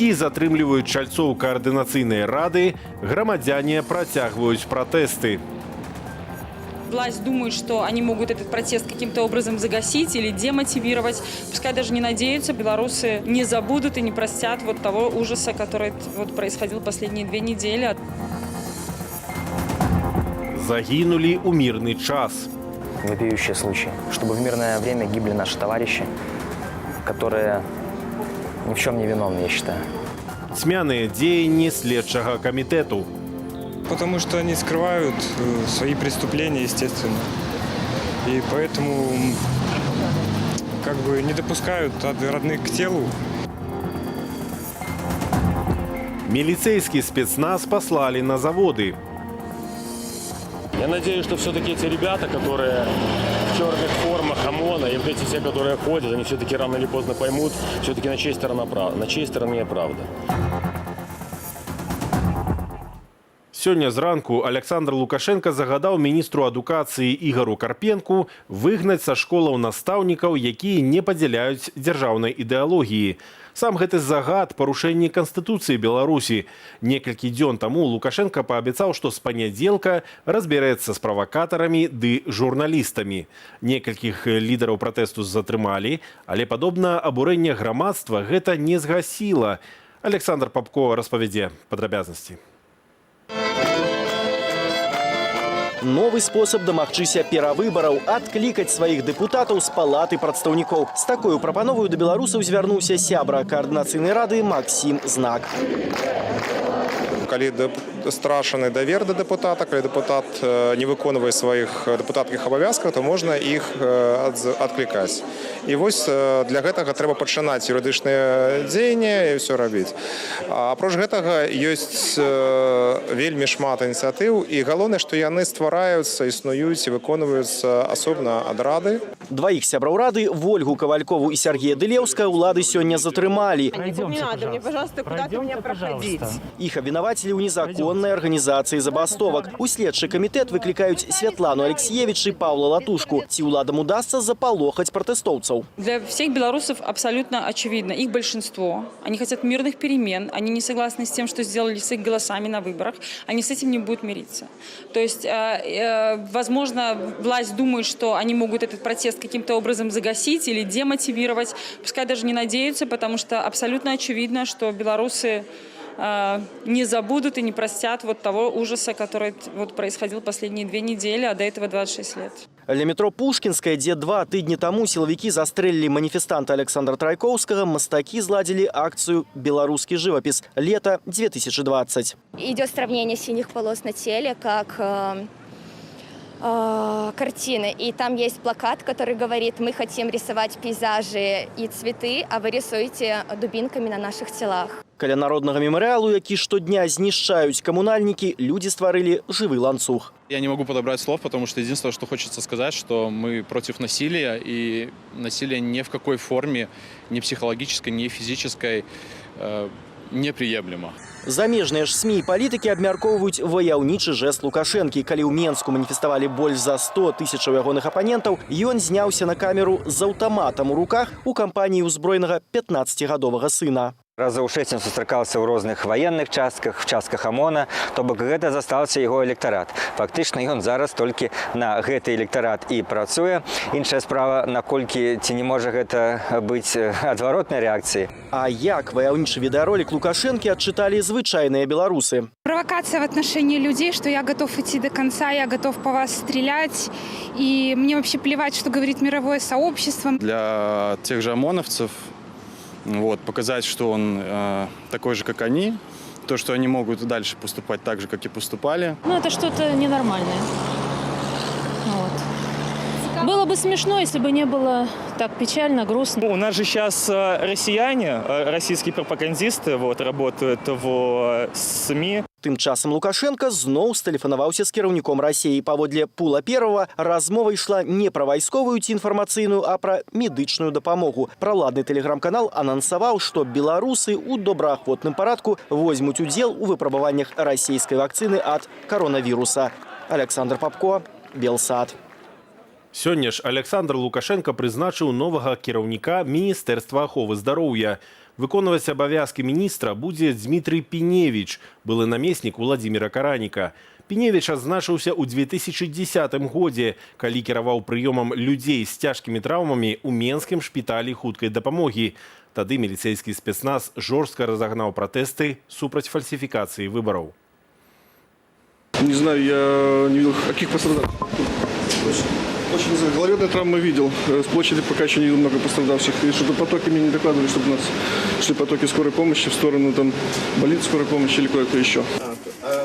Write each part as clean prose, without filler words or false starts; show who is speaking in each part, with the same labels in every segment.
Speaker 1: Сілавікі затрымліваюць чальцоў координационной рады, громадяне протягивают протесты.
Speaker 2: Власть думает, что они могут этот протест каким-то образом загасить или демотивировать. Пускай даже не надеются, белорусы не забудут и не простят вот того ужаса, который вот происходил последние 2 недели.
Speaker 1: Загинули у мирный час.
Speaker 3: Вопиющий случай, чтобы в мирное время гибли наши товарищи, которые ни в чем не виновны, я считаю.
Speaker 1: Цьмяныя дзеянні следчага комитету.
Speaker 4: Потому что они скрывают свои преступления, естественно. И поэтому как бы не допускают от родных к телу.
Speaker 1: Милицейский спецназ послали на заводы.
Speaker 5: Я надеюсь, что все-таки эти ребята, которые в черных формах ОМОНа, и вот эти все, которые ходят, они все-таки рано или поздно поймут, все-таки на чьей стороне правда.
Speaker 1: Сёння зранку Александр Лукашенко загадаў міністру адукацыі Ігору Карпенку выгнаць са школаў настаўнікаў, якія не падзяляюць дзяржаўнай ідэалогіі. Сам гэты загад парушэнне Канстытуцыі Беларусі. Некалькі дзён таму Лукашенко паабяцаў, што з панядзелка разбярэцца з правакатарамі ды журналістамі. Некалькіх лідараў пратэсту затрымалі, але, падобна, абурэнне грамадства гэта не згасіла. Александр Попко распавядзе падрабязнасці.
Speaker 6: Новый способ дамагчыся перавыбараў – адклікаць сваіх дэпутатаў з палаты прадстаўнікоў. З такою прапановаю да беларусаў звярнуўся сябра координацыйнай рады Максим Знак.
Speaker 7: Калі страшаны давер да дэпутата, калі дэпутат не выконвае сваіх дэпутатскіх абавязкаў, то можна іх адклікаць. І вось для гэтага трэба пачынаць юрыдычныя дзеянні і ўсё рабіць. Апроч гэтага ёсць вельмі шмат ініцыятыў, і галоўнае, што яны ствараюцца, існуюць і выконваюцца асобна ад рады.
Speaker 6: Дваіх сябраў рады, Вольгу Ковалькову і Сергея Дылеўска, улады сёння затрымалі.
Speaker 8: Не надо мне, пожалуйста, куда-то мне проходить.
Speaker 6: Іх абвінавацілі ў незаконнай арганізацыі забастовак. У следчы камітэт выклікаюць Святлану Алексеевич і Павла Латушку. Ці ўладам удасца запалохаць пратэстоўцаў?
Speaker 2: Для всех белорусов абсолютно очевидно, их большинство. Они хотят мирных перемен, они не согласны с тем, что сделали с их голосами на выборах. Они с этим не будут мириться. То есть, возможно, власть думает, что они могут этот протест каким-то образом загасить или демотивировать. Пускай даже не надеются, потому что абсолютно очевидно, что белорусы не забудут и не простят вот того ужаса, который вот происходил последние 2 недели, а до этого 26 лет.
Speaker 6: Ля метро Пушкінская, дзе 2 тыдні таму сілавікі застрэлілі маніфестанта Александра Трайкоўскага, мастакі зладзілі акцыю «Белорусский живопись. Лето 2020».
Speaker 9: Идет сравнение синих полос на теле, как картины. И там есть плакат, который говорит: мы хотим рисовать пейзажи и цветы, а вы рисуете дубинками на наших телах.
Speaker 6: Каля народнага мемарыялу, які штодня знішчаюць камунальнікі, люди стварылі жывы ланцуг.
Speaker 10: Я не могу подобрать слов, потому что единственное, что хочется сказать, что мы против насилия, и насилие ни в какой форме, ни психологической, ни физической, неприемлемо.
Speaker 6: Замежныя ж СМІ і палітыкі абмяркоўваюць ваяўнічы жэст Лукашэнкі. Калі ў Менску маніфеставалі больш за 100 тысячаў ягоных апанентаў, ён зняўся на камеру з аўтаматам у руках у кампаніі ўзброенага 15-гадовага сына.
Speaker 11: Разоў 6 ён сустракаўся ў розных ваенных частках, в частках ОМОНа, то бок гэта застаўся яго электарат. Фактычна ён зараз толькі на гэты электарат і працуе. Іншая справа, наколькі ці не можа гэта быць адваротнай рэакцыяй.
Speaker 6: А як ваяўнічы відэаролік Лукашэнкі адчыталі звычайныя беларусы?
Speaker 12: Провокация в отношении людей, что я готов идти до конца, я готов по вас стрелять, и мне вообще плевать, что говорит мировое сообщество.
Speaker 10: Для тех же ОМОНовцев показать, что он такой же, как они, то, что они могут дальше поступать так же, как и поступали.
Speaker 13: Ну, это что-то ненормальное. Было бы смешно, если бы не было так печально, грустно.
Speaker 14: У нас же сейчас россияне, российские пропагандисты, работают в СМИ.
Speaker 6: Тым часам Лукашенко зноў стэлефанаваўся з кіраўніком Расіі. Паводле Пула Первого размова ішла не пра вайсковую ці інфармацыйную, а пра медычную дапамогу. Праладны тэлеграм-канал анансаваў, што беларусы ў добраахвотным парадку возьмуць удзел у выпрабаваннях расійскай вакцыны ад каронавіруса. Александр Попко, Белсад.
Speaker 1: Сёння ж Александр Лукашенко прызначыў новага кіраўніка Міністэрства аховы здароўя. Выконваць абавязкі міністра будзе Дмітрий Піневіч, былы намеснік Владимира Караніка. Піневіч адзначыўся ў 2010 годзе, калі кіраваў прыёмам людзей з цяжкімі траўмамі ў Менскім шпіталі хуткай дапамогі. Тады міліцейскі спецназ жорстка разагнаў пратэсты супраць фальсификации выборов.
Speaker 15: Не знаю, я не видел, каких пострадавших. Очень головедные травмы видел. С площади пока еще не видел много пострадавших. И что-то потоками не докладывали, чтобы у нас шли потоки скорой помощи в сторону там больниц скорой помощи или кое-кто еще.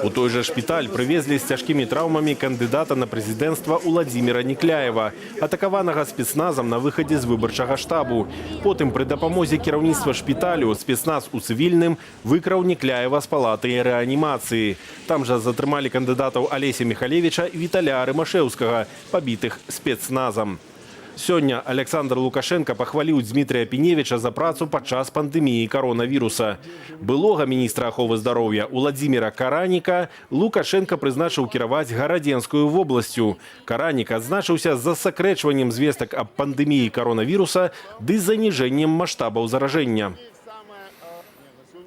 Speaker 1: У той же шпіталь прывезлі з цяжкімі траўмамі кандыдата на прэзідэнцтва Уладзіміра Нікляева, атакаванага спецназам на выхадзе з выбарчага штабу. Потым пры дапамозе кіраўніцтва шпіталю спецназ у цывільным выкраў Нікляева з палаты рэанімацыі. Там жа затрымалі кандыдатаў Алеся Михалевича і Віталя Рымашэўскага, пабітых спецназам. Сёння Александр Лукашенко пахваліў Дмітрия Піневіча за працу падчас пандэміі коронавіруса. Былога міністра аховы здароўя Владимира Караніка Лукашенко прызначыў кіраваць Гарадзенскую вобласцю. Каранік адзначыўся за сакрэчваннем звестак аб пандэміі коронавіруса ды заніжэннем маштабаў заражэння.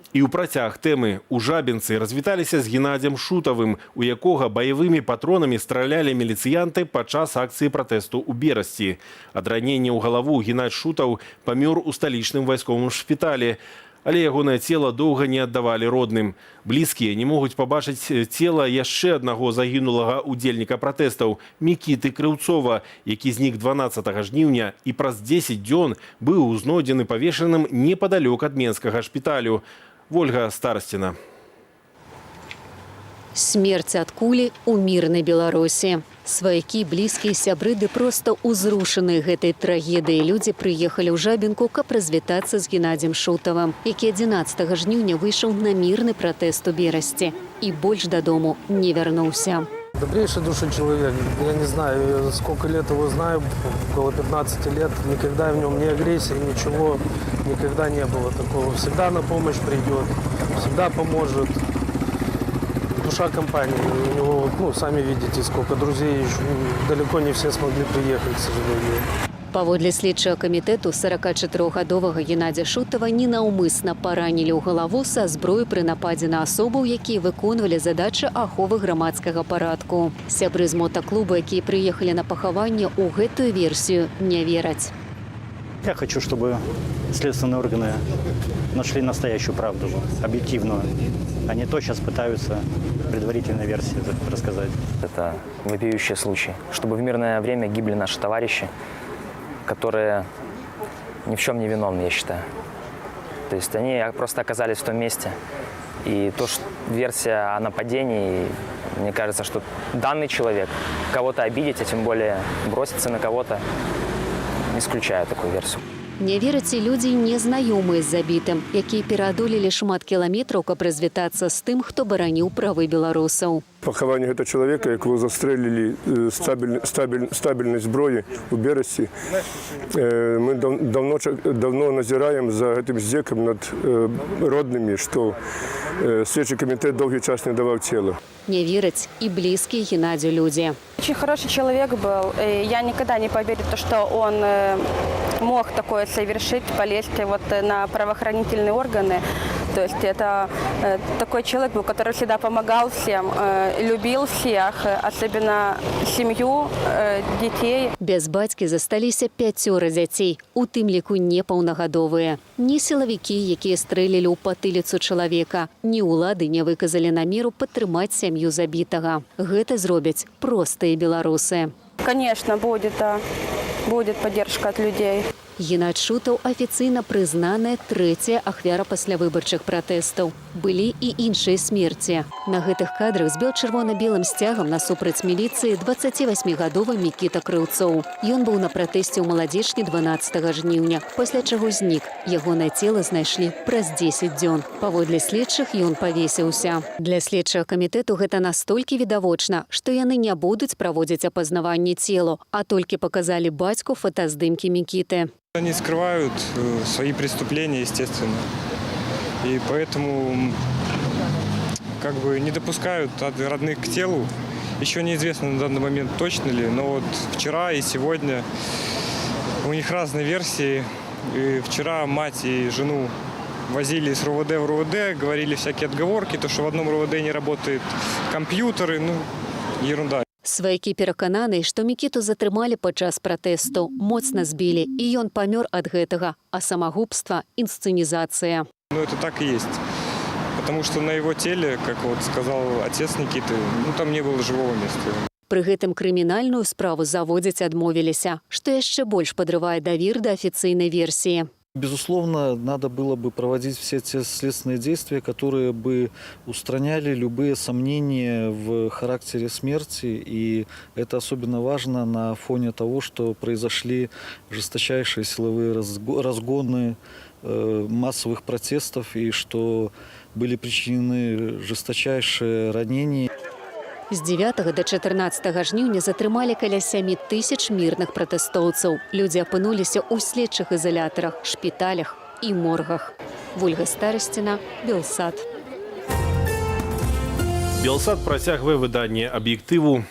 Speaker 1: І ў працяг тэмы у Жабінцы развіталіся з Геннадзем Шутавым, у якога баявымі патронамі стралялі міліцыянты падчас акцыі пратэсту ў Берасці. Ад ранення ў галаву Геннадзь Шутаў памёр у сталічным вайсковым шпіталі, але ягонае цела доўга не аддавалі родным. Блізкія не могуць пабачыць цела яшчэ аднаго загінулага удзельніка пратэстаў Мікіты Крыўцова, які знік 12 жніўня і праз 10 дзён быў знойдзены павешаным непадалёк ад Менскага шпіталю. Вольга Старостина.
Speaker 16: Смерць ад кулі ў мірнай Беларусі. Сваякі, блізкія, сябры ды проста ўзрушаныя гэтай трагедыяй людзі прыехалі ў Жабінку, каб развітацца з Геннадзем Шутавым, які 11 жніўня выйшаў на мірны пратэст у Берасці і больш дадому не вярнуўся.
Speaker 17: Добрейший души человек. Я не знаю, сколько лет его знаю, около 15 лет. Никогда в нем ни агрессии, ничего никогда не было такого. Всегда на помощь придет, всегда поможет. Душа компании. У него, сами видите, сколько друзей. Далеко не все смогли приехать, к сожалению.
Speaker 16: Паводле слідчага камітэту 44-гадовага Геннадзя Шутава ненаўмысна паранілі ў галаву са зброі пры нападзе на асобаў, якія выконвалі задачы аховы грамадскага парадку. Сябры з мотаклуба, якія прыехалі на пахаванне, у гэтую версію не вераць.
Speaker 18: Я хочу, чтобы следственные органы нашли настоящую правду, объективную. Они то сейчас пытаются предварительной версии рассказать.
Speaker 3: Это вопиющий случай. Чтобы в мирное время гибли наши товарищи, которые ни в чем не виновны, я считаю. То есть они просто оказались в том месте. И то, что версия о нападении, мне кажется, что данный человек кого-то обидеть, а тем более броситься на кого-то, исключаю такую версию.
Speaker 16: Не вераць і людзі незнаёмыя з забітым, якія пераадолелі шмат кіламетраў, каб развітацца з тым, хто бараніў правы беларусаў.
Speaker 15: Пахаванне гэта чалавека, якого застрэлілі стабільнай зброі у Берасці. Мы давно назіраем за гэтым здзекам над роднымі, што следчы камітэт доўгі час не даваў цела.
Speaker 16: Не вераць і блізкія Геннадзю людзі.
Speaker 19: Очень хороший человек был. Я никогда не поверю, что он мог такое совершить, полезть на правоохранительные органы. То есть это такой человек был, который всегда помогал всем, любил всех, особенно семью, детей.
Speaker 16: Без бацькі засталіся 5 дзяцей, у тым ліку непаўнагадовыя. Ні сілавікі, якія стрэлілі ў патыліцу чалавека, ні ўлады не выказалі намеру падтрымаць сям'ю забітага. Гэта зробяць простыя беларусы.
Speaker 19: Конечно, будет поддержка от людей.
Speaker 16: Геннадзь Шутаў афіцыйна прызнаная 3-я ахвяра паслявыбарчых пратэстаў. Былі і іншыя смерці. На гэтых кадрах з бел-чырвона-белым сцягам насупраць міліцыі 28-гадовы Мікіта Крыўцоў. Ён быў на пратэсце ў Маладзечні 12 жніўня, пасля чаго знік. Ягонае цела знайшлі праз 10 дзён. Паводле следчых ён павесіўся. Для следчага камітэту гэта настолькі відавочна, што яны не будуць праводзіць апазнаванне целу, а толькі показалі бацьку фотаздымкі Мікіты.
Speaker 4: Они скрывают свои преступления, естественно. И поэтому не допускают от родных к телу. Еще неизвестно на данный момент точно ли, но вот вчера и сегодня у них разные версии. И вчера мать и жену возили с РОВД в РОВД, говорили всякие отговорки, то, что в одном РОВД не работают компьютеры, ну, ерунда.
Speaker 16: Сваякі перакананы, што Мікіту затрымалі падчас пратэсту, моцна збілі, і ён памёр ад гэтага, а самагубства – інсцэнізацыя.
Speaker 4: Ну, это так и есть. Потому что на его теле, как вот сказал отец Никиты, ну, там не было живого места.
Speaker 16: Пры гэтым крымінальную справу заводзіць адмовіліся, што яшчэ больш падрывае давер да афіцыйнай версіі.
Speaker 20: Безусловно, надо было бы проводить все те следственные действия, которые бы устраняли любые сомнения в характере смерти. И это особенно важно на фоне того, что произошли жесточайшие силовые разгоны массовых протестов и что были причинены жесточайшие ранения.
Speaker 16: З 9 до 14 жніўня затрымалі каля 7 тысяч мірных пратэстоўцаў. Людзі апынуліся ў следчых ізалятарах, шпіталях і моргах. Вольга Старасціна, Белсат.
Speaker 1: Белсат працягвае выданне аб'ектыву,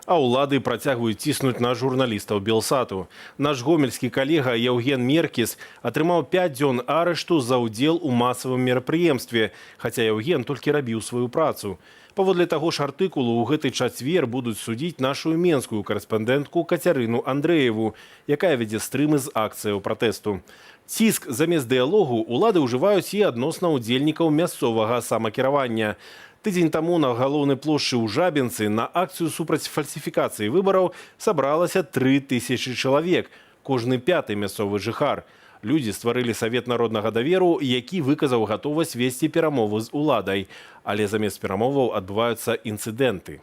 Speaker 1: а ўлады працягваюць ціснуць на журналістаў Белсату. Наш гомельскі калега Яўген Меркіс атрымаў 5 дзён арышту за ўдзел у масавым мерапрыемстве, хаця Яўген толькі рабіў сваю працу. Паводле таго ж артыкулу ў гэты чацвер будуць судзіць нашу менскую карэспандэнтку Кацярыну Андрэеву, якая вядзе стрымы з акцыяў пратэсту. Ціск замест дыялогу ўлады ўжываюць і адносна ўдзельнікаў мясцовага самакіравання. Тыдзень таму на галоўнай плошчы ў Жабінцы на акцыю супраць фальсіфікацыі выбараў сабралася 3000 чалавек, кожны 5-й мясцовы жыхар. Людзі стварылі Савет народнага даверу, які выказаў гатовасць весці перамовы з уладай. Але замест перамоваў адбываюцца інцыдэнты.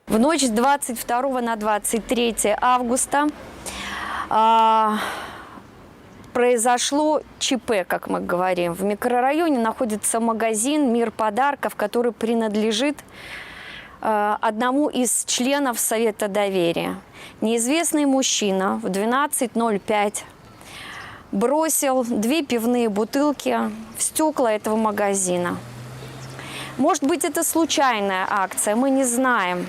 Speaker 21: В ночь с 22 на 23 августа произошло ЧП, как мы говорим. В микрорайоне находится магазин «Мир подарков», который принадлежит одному из членов Совета доверия. Неизвестный мужчина в 12:05 бросил 2 пивные бутылки в стекла этого магазина. Может быть, это случайная акция, мы не знаем.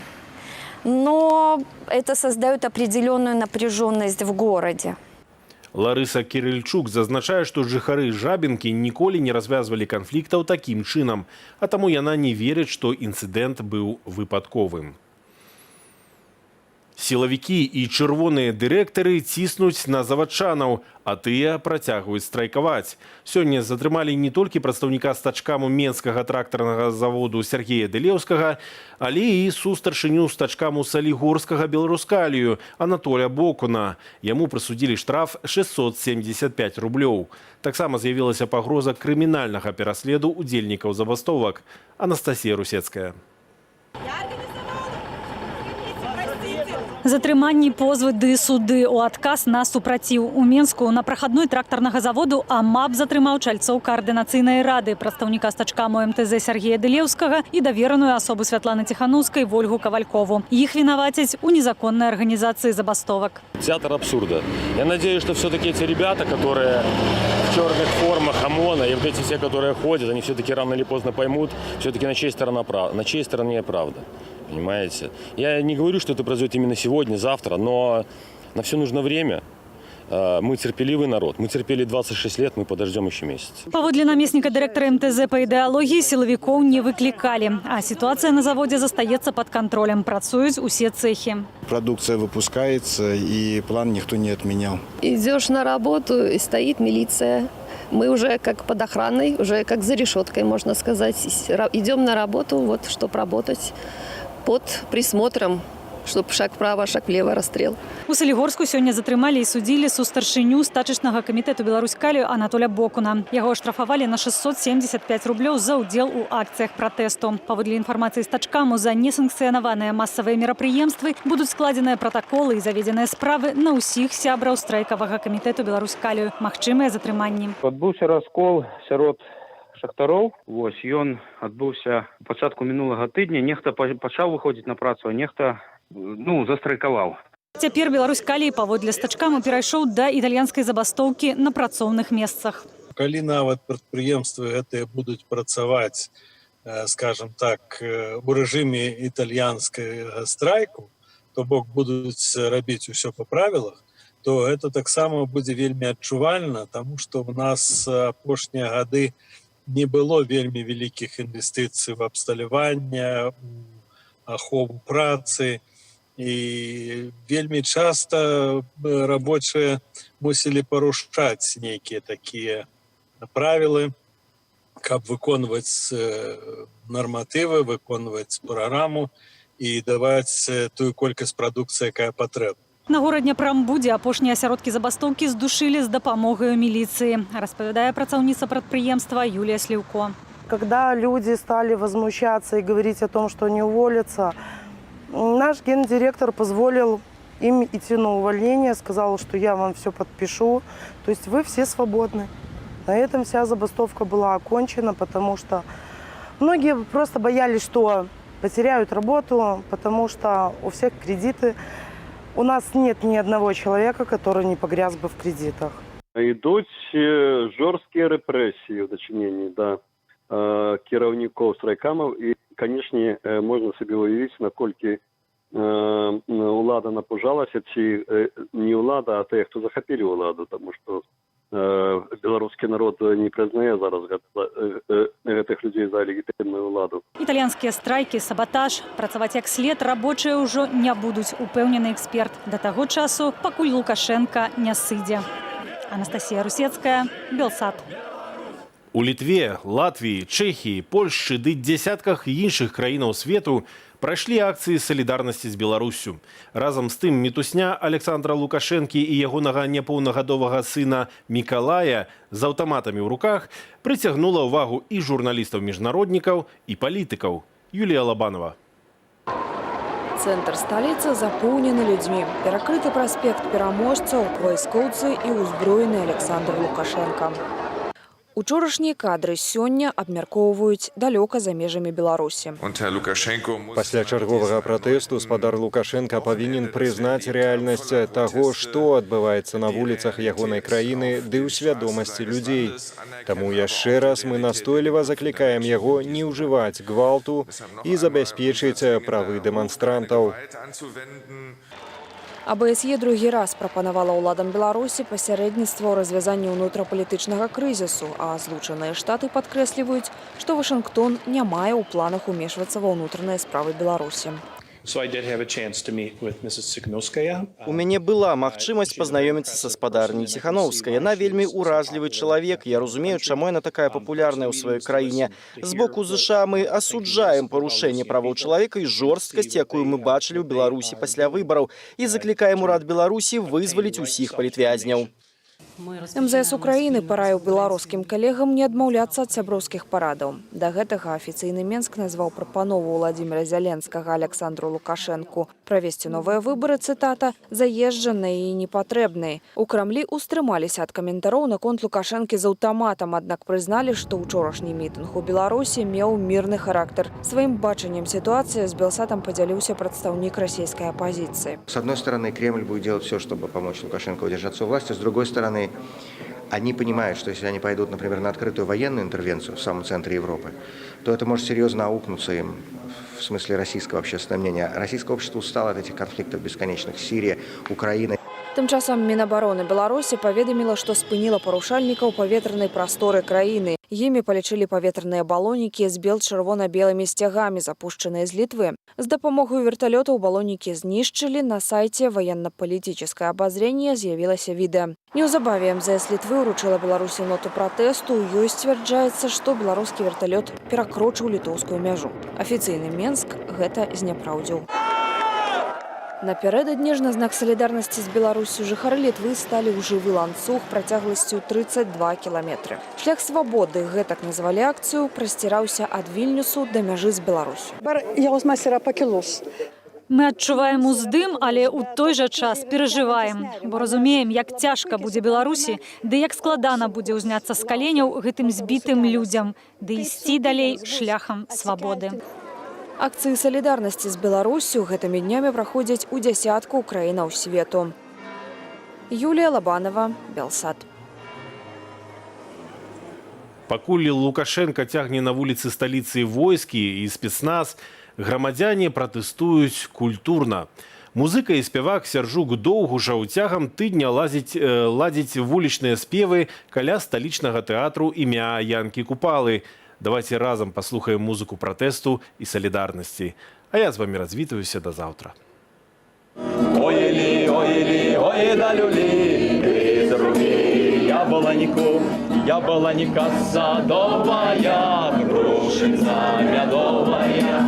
Speaker 21: Но это создает определенную напряженность в городе.
Speaker 1: Ларыса Кірыльчук зазначае, што жыхары Жабінкі ніколі не развязвалі канфліктаў такім чынам, а таму яна не верыць, што інцыдэнт быў выпадковым. Сілавікі і чырвоныя дырэктары ціснуць на завадчанаў, а тыя працягваюць страйкаваць. Сёння затрымалі не толькі прадстаўніка стачкаму Менскага трактарнага заводу Сергея Дэлеўскага, але і сустаршыню стачкаму Салігорскага Беларускалію Анатоля Бокуна. Яму прысудзілі штраф 675 рублёў. Таксама з'явілася пагроза крымінальнага пераследу ўдзельнікаў забастовак. Анастасія Русецкая.
Speaker 22: Затрыманні, позвы ды суды у адказ на супраціў. У Менску на прахадной трактарнага заводу АМАП затрымаў чальцоў каардынацыйнай рады, прадстаўніка стачкаму МТЗ Сергея Дэлеўскага і давераную асобу Святланы Ціханаўскай Вольгу Кавалькову. Іх вінавацяць у незаконнай арганізацыі забастовак.
Speaker 5: Театр абсурда. Я надеюсь, что все-таки эти ребята, которые в черных формах ОМОНа, и вот эти все, которые ходят, они все-таки рано или поздно поймут, все-таки на чьей стороне правда. Понимаете? Я не говорю, что это произойдет именно сегодня, завтра, но на все нужно время. Мы терпеливый народ. Мы терпели 26 лет, мы подождем еще месяц.
Speaker 22: Паводле наместника директора МТЗ по идеологии силовиков не выкликали, а ситуация на заводе застаецца под контролем. Працуюць усе цехи.
Speaker 23: Продукция выпускается, и план никто не отменял.
Speaker 24: Идешь на работу, и стоит милиция. Мы уже как под охраной, уже как за решеткой, можно сказать. Идем на работу, вот, чтобы работать под присмотром, чтобы шаг вправо, шаг влево, расстрел.
Speaker 22: У Салігорску сёння затрымалі і судзілі сустаршыню стачачнага камітэту Беларускалію Анатоля Бокуна. Яго аштрафавалі на 675 рублёў за ўдзел у акцыях пратэсту. Паводле інфармацыі стачкаму за несанкцыянаваныя масавыя мерапрыемствы будуць складзеныя пратаколы і заведзеныя справы на ўсіх сябраў страйкавага камітэту Беларускалію. Магчымыя затрыманні.
Speaker 25: Адбыўся раскол сярод шахтароў. Вось ён адбыўся у пачатку мінулага тыдня. Нехта пачаў выходзіць на працу, а нехта застрайкаваў.
Speaker 22: Цяпер Беларускалій паводле стачкаму перайшоў да італьянскай забастоўкі на працоўных месцах.
Speaker 26: Калі нават прадпрыемствы гэтыя будуць працаваць, скажем так, у рэжыме італьянскага страйку, то бок будуць рабіць усё па правілах, то это таксама будзе вельмі адчувальна, тому што у нас апошнія гады не было вельмі вялікіх інвестыцый в абсталяванне, ахову працы, і вельмі часта рабочыя мусілі парушаць нейкія такія правілы, каб выконваць нарматывы, выконваць праграму і даваць тую колькасць прадукцыі, якая патрэбна.
Speaker 22: На горадня Прамбудзе апошнія асяродкі забастоўкі здушылі з дапамогай міліцыі, распавядае працаўніца прадпрыемства Юлія Сліўко.
Speaker 2: Когда люди стали возмущаться и говорить о том, что они уволятся, наш гендиректор позволил им идти на увольнение, сказал, что я вам все подпишу, то есть вы все свободны. На этом вся забастовка была окончена, потому что многие просто боялись, что потеряют работу, потому что у всех кредиты. У нас нет ни одного человека, который не погряз бы в кредитах.
Speaker 7: Ідуть жорсткі репресії в дочиненні до кіраўнікоў страйкамаў і, канешне, можна собі уявіць, наколькі улада напужалася, ці не улада, а тыя, хто захапілі уладу, тому што беларускі народ не прызнае зараз гэтых людзей за легітымную уладу.
Speaker 22: Італьянскія страйкі, сабатаж, працаваць як след рабочыя ўжо не будуць, упэўнены эксперт. Да таго часу, пакуль Лукашенка не сыдзе. Анастасія Русецкая, Белсат.
Speaker 1: У Літве, Латвіі, Чэхіі, Польшчы ды дзесятках іншых краінаў свету прайшлі акцыі салідарнасці з Беларуссю. Разам з тым мітусня Александра Лукашэнкі і ягонага непаўнагадовага сына Мікалая з аўтаматамі ў руках прыцягнула ўвагу і журналістаў-міжнароднікаў, і палітыкаў. Юлія Лабанова.
Speaker 8: Цэнтр сталіцы запоўнены людзьмі. Перакрыты праспект пераможцаў, вайскоўцы і ўзброены Александр Лукашенка. Учорашнія кадры сёння абмяркоўваюць далёка за межамі Беларусі.
Speaker 9: Пасля чарговага пратэсту спадар Лукашенка павінен прызнаць рэальнасць таго, што адбываецца на вуліцах ягонай краіны ды ў свядомасці людзей. Таму яшчэ раз мы настойліва заклікаем яго не ўжываць гвалту і забяспечыць правы дэманстрантаў.
Speaker 8: АБСЕ другі раз прапанавала ўладам Беларусі пасярэдніцтва ў развязанні ўнутрапалітычнага крызісу, а Злучаныя Штаты падкрэсліваюць, што Вашынгтон не мае ў планах умешвацца ва ўнутраныя справы Беларусі.
Speaker 6: У мяне была магчымасць пазнаёміцца са спадарняй Ціхановскай. Яна вельмі ўразлівы чалавек. Я разумею, чаму яна такая папулярная ў сваёй краіне. З боку ЗША мы асуджаем парушэнне правоў чалавека і жорсткасць, якую мы бачылі ў Беларусі пасля выбараў, і заклікаем урад Беларусі вызваліць усіх палітвязняў.
Speaker 8: МЗС Украіны параіў беларускім калегам не адмаўляцца ад сяброўскіх парадаў. Да гэтага афіцыйны Менск назваў прапанову Владзіміра Зяленскага Александру Лукашэнку правесці новыя выбары, цытата, заезджаныя і непатрэбныя. У Крамлі устрымаліся ад каментароў наконт Лукашэнкі з аўтаматам, аднак прызналі, што ўчорашні мітынг у Беларусі меў мірны характар. Сваім бачаннем сітуацыі з Белсатам падзяліўся прадстаўнік расійскай апозіцыі.
Speaker 11: С одной стороны, Кремль будет делать все, чтобы помочь Лукашенко удержаться у власти. С другой стороны, они понимают, что если они пойдут, например, на открытую военную интервенцию в самом центре Европы, то это может серьезно аукнуться им в смысле российского общественного мнения. Российское общество устало от этих конфликтов бесконечных. Сирия, Украина.
Speaker 8: Тым часам Мінабароны Беларусі паведаміла, што спыніла парушальнікаў паветранай прасторы краіны. Імі палічылі паветраныя балонікі з бел-чырвона-белымі сцягамі, запушчаныя з Літвы. З дапамогай верталётаў балонікі знішчылі. На сайце военно-палітическое обозрение з'явілася відэа. Неўзабаве МЗС Літвы ўручыла Беларусі ноту пратэсту. У ёй сцвярджаецца, што беларускі верталёт перакрочыў літоўскую мяжу. Афіцыйны Менск гэта зняпраўдзіў. Напярэдадні ж на знак салідарнасці з Беларусю жыхары Літвы сталі ў жывы ланцуг працягласцю 32 кіламетры. Шлях свабоды, гэтак назвалі акцыю, прасціраўся ад Вільнюсу да мяжы з Беларусю.
Speaker 22: Мы адчуваем уздым, але ў той жа час перажываем, бо разумеем, як цяжка будзе Беларусі, ды як складана будзе ўзняцца з каленяў гэтым збітым людзям, ды ісці далей шляхам свабоды.
Speaker 8: Акцыі салідарнасці з Беларусю гэтымі днямі праходзяць у дзясятку краінаў свету. Юлія Лабанова, Белсат.
Speaker 1: Пакуль Лукашенка цягне на вуліцы сталіцы войскі і спецназ, грамадзяне пратэстуюць культурна. Музыка і спявак Сяржук Доўг ужо ўцягам тыдня ладзіць вулічныя спевы каля сталічнага тэатру імя Янкі Купалы. Давайте разом послухаем музыку протесту и солидарности. А я с вами развітаюся до завтра.
Speaker 10: Ой-ли, ой-ли, ой да люли, из руки яблонька садовая, грушица медовая.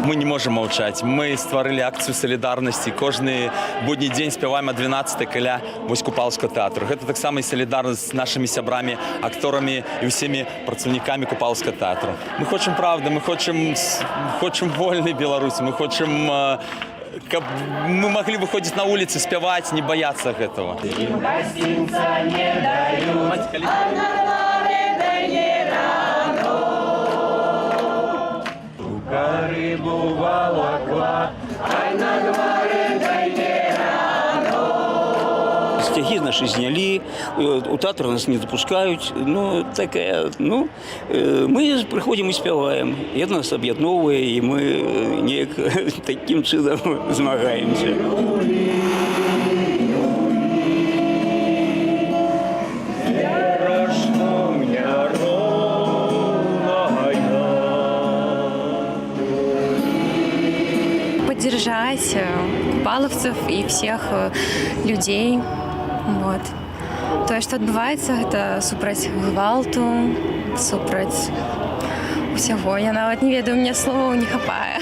Speaker 12: Мы не можем молчать. Мы створили акцию солидарности. Кожний будній день співаємо 12-й каля вось Купалаўскага тэатру. Гэта таксама і солідарнасць з нашими сябрамі, акторами і усімі працаўнікамі Купалаўскага тэатру. Мы хочам правды, мы хочам вольнай Беларусі, мы хочам, каб мы могли выходить на улицы, спяваць, не бояться этого.
Speaker 10: Гостинца не дают, а на дворе да не рано. Рука рыбу волокла, а на дворе да не рано.
Speaker 13: Стяги наши сняли, у театра нас не допускают. Ну, такая, ну, мы приходим и спеваем. И это нас объединовывает, и мы неяк таким чином змагаемся.
Speaker 14: Поддержать купаловцев и всех людей. Вот. То, что відбувається, это супраць гвалту, супраць всего. Я нават не ведаю, мне слова не хапае.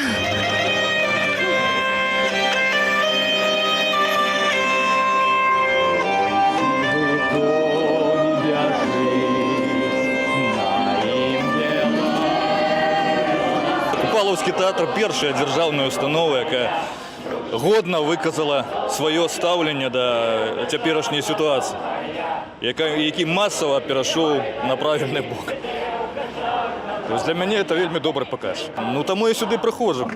Speaker 17: Купалаўскі тэатр першая дзяржаўная установа, якая годна выказала сваё стаўленне да цяперашняй сітуацыі, які масава перайшоў на правільны бок. Для мяне это вельмі добры паказ. Ну таму я сюды прыходжу.